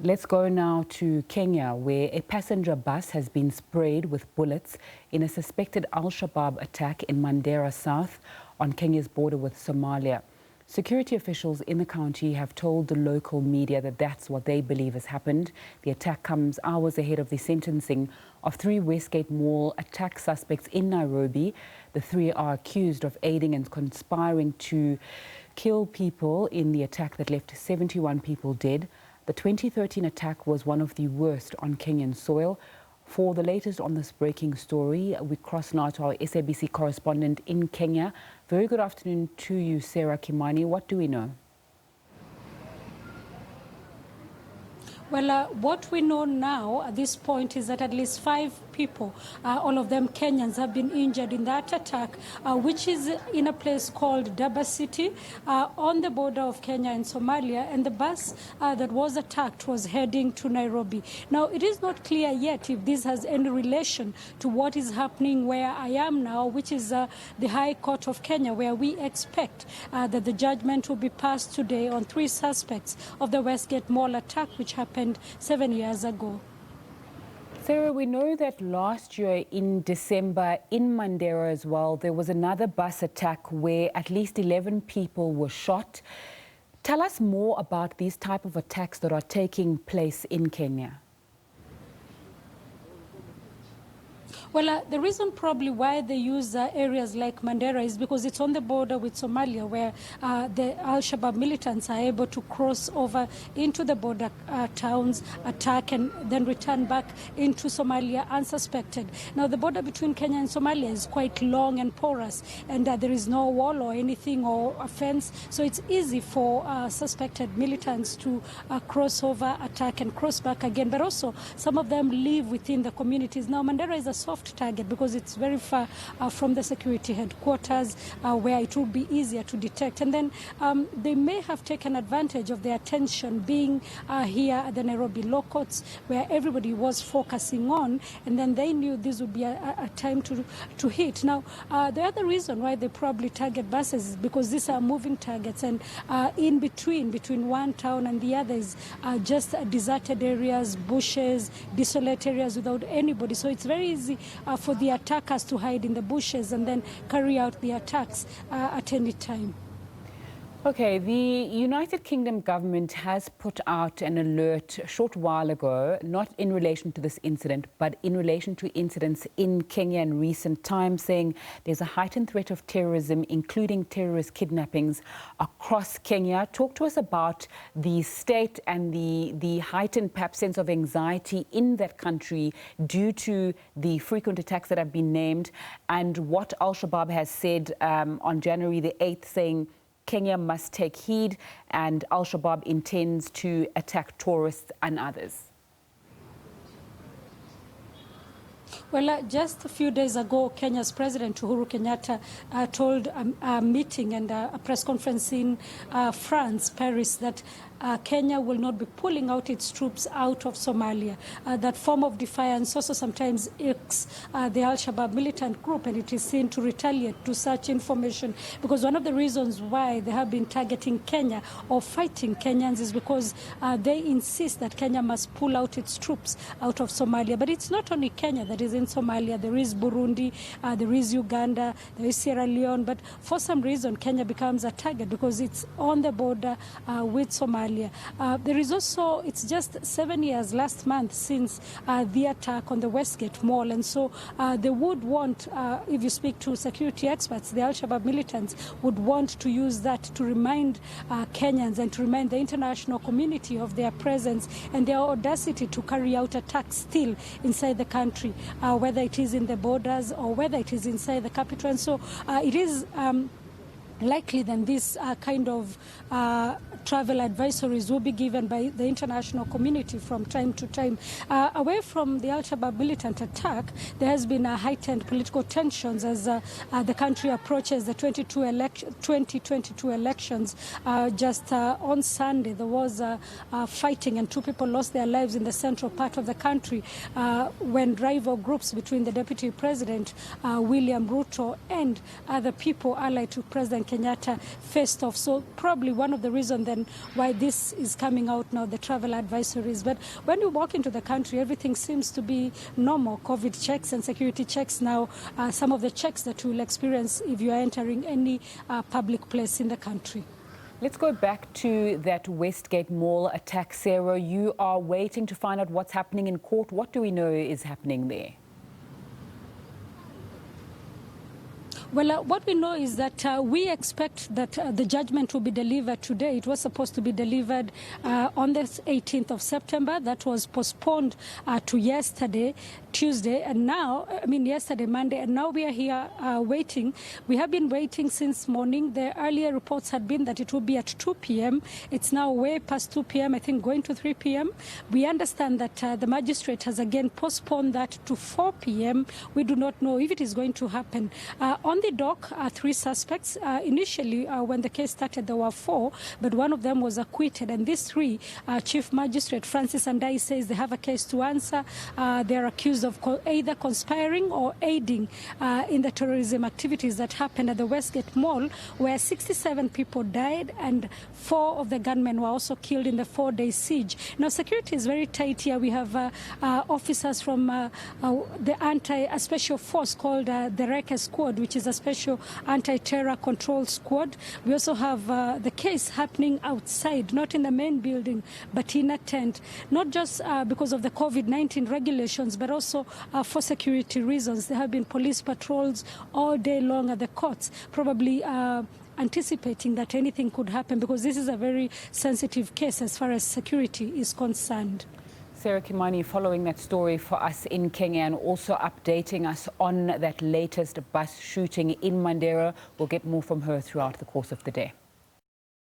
Let's go now to Kenya, where a passenger bus has been sprayed with bullets in a suspected Al-Shabaab attack in Mandera South on Kenya's border with Somalia. Security officials in the county have told the local media that that's what they believe has happened. The attack comes hours ahead of the sentencing of 3 Westgate Mall attack suspects in Nairobi. The 3 are accused of aiding and conspiring to kill people in the attack that left 71 people dead. The 2013 attack was one of the worst on Kenyan soil. For the latest on this breaking story, we cross now to our SABC correspondent in Kenya. Very good afternoon to you, Sarah Kimani. What do we know? Well, what we know now at this point is that at least 5 people, all of them Kenyans, have been injured in that attack, which is in a place called Daba City on the border of Kenya and Somalia. And the bus that was attacked was heading to Nairobi. Now, it is not clear yet if this has any relation to what is happening where I am now, which is the High Court of Kenya, where we expect that the judgment will be passed today on 3 suspects of the Westgate Mall attack, which happened 7 years ago. Sarah, we know that last year in December in Mandera as well, there was another bus attack where at least 11 people were shot. Tell us more about these type of attacks that are taking place in Kenya. Well, the reason probably why they use areas like Mandera is because it's on the border with Somalia, where the Al-Shabaab militants are able to cross over into the border towns, attack, and then return back into Somalia unsuspected. Now, the border between Kenya and Somalia is quite long and porous, and there is no wall or anything or a fence, so it's easy for suspected militants to cross over, attack, and cross back again. But also, some of them live within the communities. Now, Mandera is a soft target because it's very far from the security headquarters, where it will be easier to detect. And then they may have taken advantage of the attention being here at the Nairobi law courts, where everybody was focusing on, and then they knew this would be a time to hit. Now, the other reason why they probably target buses is because these are moving targets, and in between one town and the other is just deserted areas, bushes, desolate areas without anybody. So it's very easy for the attackers to hide in the bushes and then carry out the attacks at any time. Okay, the United Kingdom government has put out an alert a short while ago, not in relation to this incident, but in relation to incidents in Kenya in recent times, saying there's a heightened threat of terrorism, including terrorist kidnappings across Kenya. Talk to us about the state and the heightened perhaps sense of anxiety in that country due to the frequent attacks that have been named, and what Al-Shabaab has said on January the 8th, saying Kenya must take heed and Al-Shabaab intends to attack tourists and others. Well, just a few days ago, Kenya's President Uhuru Kenyatta told a meeting and a press conference in France, Paris, that Kenya will not be pulling out its troops out of Somalia. That form of defiance also sometimes irks the Al-Shabaab militant group, and it is seen to retaliate to such information, because one of the reasons why they have been targeting Kenya or fighting Kenyans is because they insist that Kenya must pull out its troops out of Somalia. But it's not only Kenya that is in Somalia. There is Burundi, there is Uganda, there is Sierra Leone, but for some reason Kenya becomes a target because it's on the border with Somalia. There is also, it's just 7 years last month since the attack on the Westgate Mall, and so they would want, if you speak to security experts, the Al-Shabaab militants would want to use that to remind Kenyans and to remind the international community of their presence and their audacity to carry out attacks still inside the country, whether it is in the borders or whether it is inside the capital. And so it is likely then this kind of travel advisories will be given by the international community from time to time. Away from the Al-Shabaab militant attack, there has been a heightened political tensions as the country approaches the 2022 elections. Just on Sunday, there was fighting and 2 people lost their lives in the central part of the country when rival groups between the Deputy President, William Ruto, and other people allied to President Kenyatta faced off. So probably one of the reasons then reason why this is coming out now, the travel advisories. But when you walk into the country, everything seems to be normal. COVID checks and security checks now, some of the checks that you will experience if you are entering any public place in the country. Let's go back to that Westgate Mall attack, Sarah. You are waiting to find out what's happening in court. What do we know is happening there? Well, what we know is that we expect that the judgment will be delivered today. It was supposed to be delivered on the 18th of September. That was postponed to yesterday, Tuesday, and now, yesterday, Monday, and now we are here waiting. We have been waiting since morning. The earlier reports had been that it will be at 2 p.m. It's now way past 2 p.m., I think going to 3 p.m. We understand that the magistrate has again postponed that to 4 p.m. We do not know if it is going to happen. On the dock are 3 suspects. Initially, when the case started, there were 4, but one of them was acquitted. And these 3, Chief Magistrate Francis Andai says they have a case to answer. They're accused of either conspiring or aiding in the terrorism activities that happened at the Westgate Mall, where 67 people died and 4 of the gunmen were also killed in the 4-day siege. Now, security is very tight here. We have officers from a special force called the Reke Squad, which is a special anti-terror control squad. We also have the case happening outside, not in the main building, but in a tent, not just because of the COVID-19 regulations, but also for security reasons. There have been police patrols all day long at the courts, probably anticipating that anything could happen, because this is a very sensitive case as far as security is concerned. Sarah Kimani following that story for us in Kenya and also updating us on that latest bus shooting in Mandera. We'll get more from her throughout the course of the day.